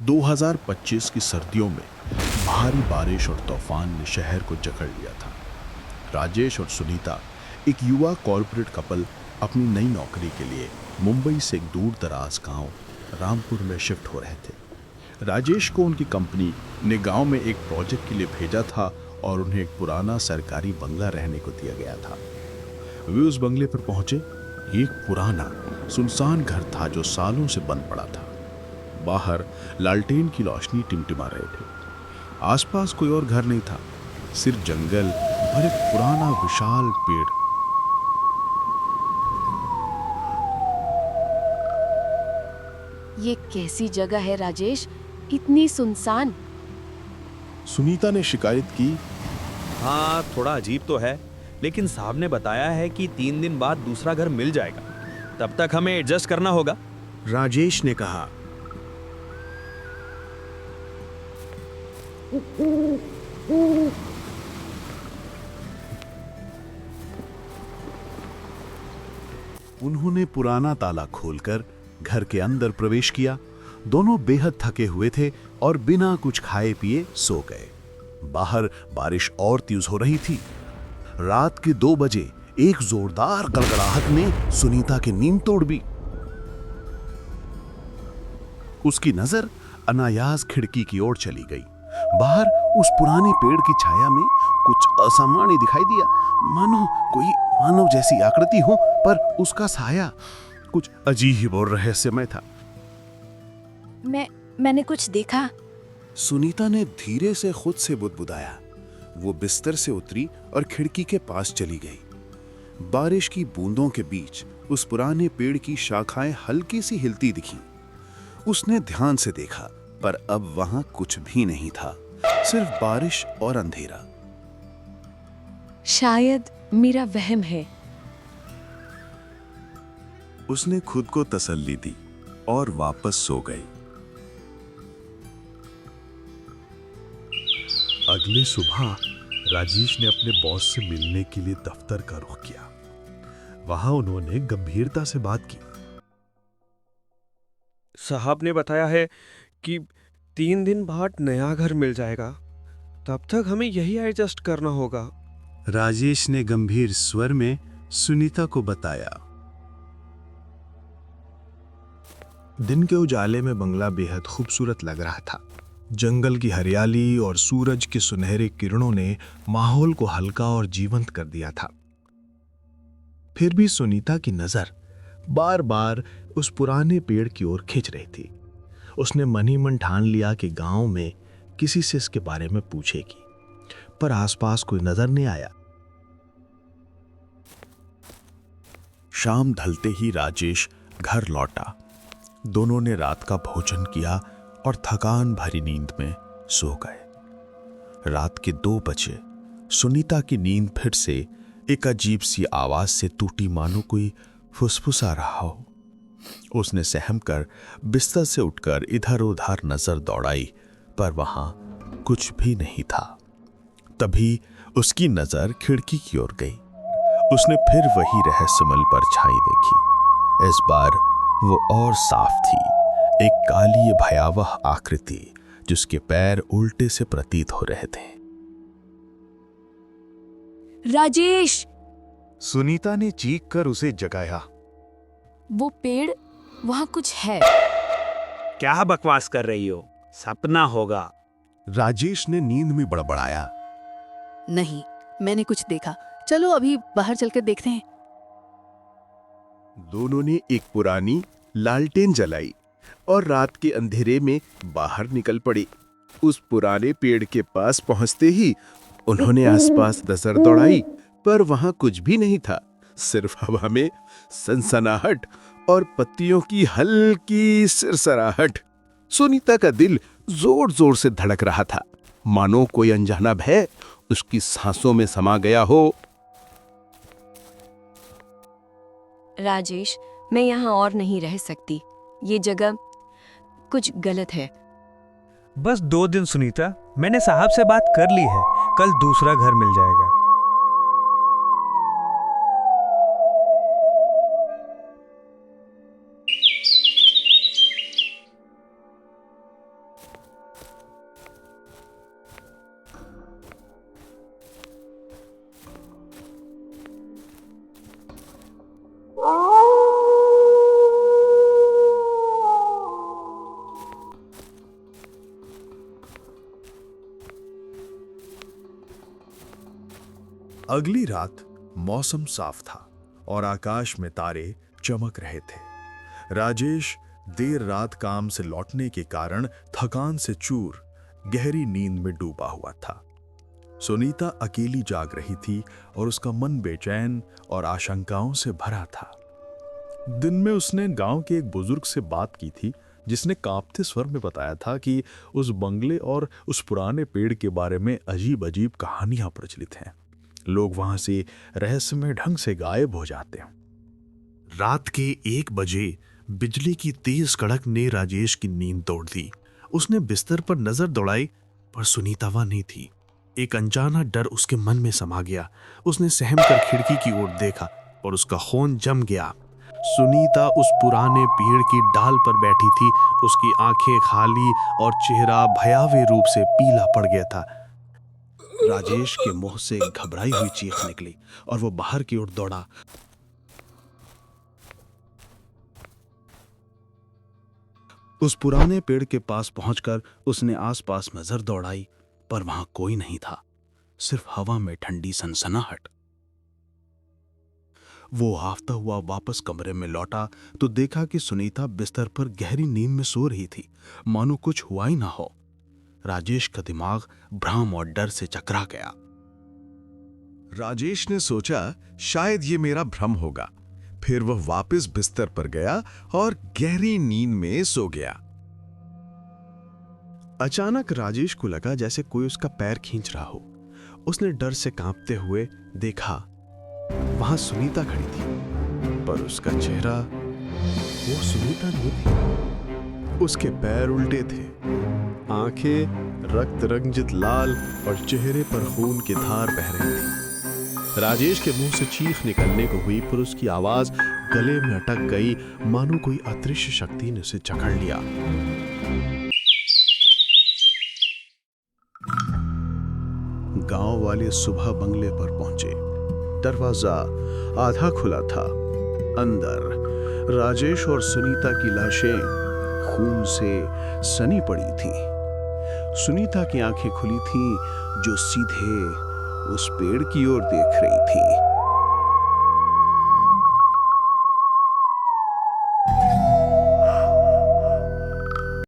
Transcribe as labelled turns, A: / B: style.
A: 2025 की सर्दियों में भारी बारिश और तूफान ने शहर को जकड़ लिया था। राजेश और सुनीता, एक युवा कॉर्पोरेट कपल, अपनी नई नौकरी के लिए मुंबई से एक दूर दराज गांव रामपुर में शिफ्ट हो रहे थे। राजेश को उनकी कंपनी ने गांव में एक प्रोजेक्ट के लिए भेजा था और उन्हें एक पुराना सरकारी बंगला रहने को दिया गया था। वे उस बंगले पर पहुंचे। एक पुराना सुनसान घर था जो सालों से बंद पड़ा था। बाहर लालटेन की रोशनी टिमटिमा रहे थे। आसपास कोई और घर नहीं था, सिर्फ जंगल और एक पुराना विशाल पेड़।
B: ये कैसी जगह है राजेश, इतनी सुनसान?
A: सुनीता ने शिकायत की।
C: हाँ, थोड़ा अजीब तो है, लेकिन साहब ने बताया है कि 3 दिन बाद दूसरा घर मिल जाएगा। तब तक हमें एडजस्ट करना होगा।
D: राजेश ने कहा।
A: उन्होंने पुराना ताला खोलकर घर के अंदर प्रवेश किया। दोनों बेहद थके हुए थे और बिना कुछ खाए पिए सो गए। बाहर बारिश और तेज हो रही थी। रात के 2 बजे एक जोरदार गड़गड़ाहट ने सुनीता की नींद तोड़ दी। उसकी नजर अनायास खिड़की की ओर चली गई। बाहर उस पुराने पेड़ की छाया में कुछ असामान्य दिखाई दिया, मानो कोई मानव जैसी आकृति हो, पर उसका साया कुछ अजीब और रहस्यमय था।
B: मैंने कुछ देखा।
D: सुनीता ने धीरे से खुद से बुदबुदाया। वो बिस्तर से उतरी और खिड़की के पास चली गई। बारिश की बूंदों के बीच उस पुराने पेड़ की शाखाएं हल्की सी हिलती दिखीं। उसने ध्यान से देखा, पर अब वहां कुछ भी नहीं था, सिर्फ बारिश और अंधेरा।
B: शायद मेरा वहम है।
D: उसने खुद को तसल्ली दी और वापस सो गई।
A: अगली सुबह राजेश ने अपने बॉस से मिलने के लिए दफ्तर का रुख किया। वहां उन्होंने गंभीरता से बात की।
C: साहब ने बताया है कि 3 दिन बाद नया घर मिल जाएगा। तब तक हमें यही एडजस्ट करना होगा।
D: राजेश ने गंभीर स्वर में सुनीता को बताया।
E: दिन के उजाले में बंगला बेहद खूबसूरत लग रहा था। जंगल की हरियाली और सूरज की सुनहरी किरणों ने माहौल को हल्का और जीवंत कर दिया था। फिर भी सुनीता की नजर बार बार उस पुराने पेड़ की ओर खिंच रही थी। उसने मन ही मन ठान लिया कि गांव में किसी से इसके बारे में पूछेगी, पर आसपास कोई नजर नहीं आया।
A: शाम ढलते ही राजेश घर लौटा। दोनों ने रात का भोजन किया और थकान भरी नींद में सो गए। रात के 2 बजे सुनीता की नींद फिर से एक अजीब सी आवाज से टूटी, मानो कोई फुसफुसा रहा हो। उसने सहम कर बिस्तर से उठकर इधर उधर नजर दौड़ाई, पर वहां कुछ भी नहीं था। तभी उसकी नजर खिड़की की ओर गई। उसने फिर वही रहस्यमय परछाई देखी। इस बार वो और साफ थी, एक काली भयावह आकृति जिसके पैर उल्टे से प्रतीत हो रहे थे।
B: राजेश!
E: सुनीता ने चीख कर उसे जगाया।
B: वो पेड़, वहां कुछ है।
C: क्या बकवास कर रही हो? सपना होगा।
A: राजेश ने नींद में बड़बड़ाया।
F: नहीं, मैंने कुछ देखा। चलो अभी बाहर चलकर देखते हैं।
D: दोनों ने एक पुरानी लालटेन जलाई और रात के अंधेरे में बाहर निकल पड़े। उस पुराने पेड़ के पास पहुंचते ही उन्होंने आसपास नजर दौड़ाई, पर वहां कुछ भी नहीं था, सिर्फ हवा में सनसनाहट और पत्तियों की हल्की सिरसराहट। सुनीता का दिल जोर जोर से धड़क रहा था, मानो कोई अनजाना भय उसकी सांसों में समा गया हो।
B: राजेश, मैं यहाँ और नहीं रह सकती। ये जगह कुछ गलत है।
C: बस 2 दिन सुनीता, मैंने साहब से बात कर ली है। कल दूसरा घर मिल जाएगा।
A: अगली रात मौसम साफ था और आकाश में तारे चमक रहे थे। राजेश देर रात काम से लौटने के कारण थकान से चूर गहरी नींद में डूबा हुआ था। सुनीता अकेली जाग रही थी और उसका मन बेचैन और आशंकाओं से भरा था। दिन में उसने गांव के एक बुजुर्ग से बात की थी, जिसने कांपते स्वर में बताया था कि उस बंगले और उस पुराने पेड़ के बारे में अजीब अजीब कहानियां प्रचलित हैं। लोग वहां से रहस्यमय ढंग से गायब हो जाते हैं।
E: रात के 1 बजे बिजली की तेज कड़क ने राजेश की नींद तोड़ दी। उसने बिस्तर पर नजर दौड़ाई, पर सुनीता वहां नहीं थी। एक अनजाना डर उसके मन में समा गया। उसने सहम कर खिड़की की ओर देखा और उसका खून जम गया। सुनीता उस पुराने पेड़ की डाल पर बैठी थी। उसकी आंखें खाली और चेहरा भयावह रूप से पीला पड़ गया था। राजेश के मुंह से एक घबराई हुई चीख निकली और वो बाहर की ओर दौड़ा। उस पुराने पेड़ के पास पहुंचकर उसने आसपास नजर दौड़ाई, पर वहां कोई नहीं था, सिर्फ हवा में ठंडी सनसनाहट। वो हाफता हुआ वापस कमरे में लौटा तो देखा कि सुनीता बिस्तर पर गहरी नींद में सो रही थी, मानो कुछ हुआ ही ना हो। राजेश का दिमाग भ्रम और डर से चकरा गया।
D: राजेश ने सोचा शायद ये मेरा भ्रम होगा। फिर वह वापस बिस्तर पर गया और गहरी नींद में सो गया।
E: अचानक राजेश को लगा जैसे कोई उसका पैर खींच रहा हो। उसने डर से कांपते हुए देखा, वहां सुनीता खड़ी थी, पर उसका चेहरा वो सुनीता नहीं थी। उसके पैर उल्टे थे, आंखें रक्त रंजित लाल और चेहरे पर खून की धार बह रही थी। राजेश के मुंह से चीख निकलने को हुई, पर उसकी आवाज गले में अटक गई, मानो कोई अदृश्य शक्ति ने उसे जकड़ लिया। गांव वाले सुबह बंगले पर पहुंचे। दरवाजा आधा खुला था। अंदर राजेश और सुनीता की लाशें खून से सनी पड़ी थीं। सुनीता की आंखें खुली थीं, जो सीधे उस पेड़ की ओर देख रही थी।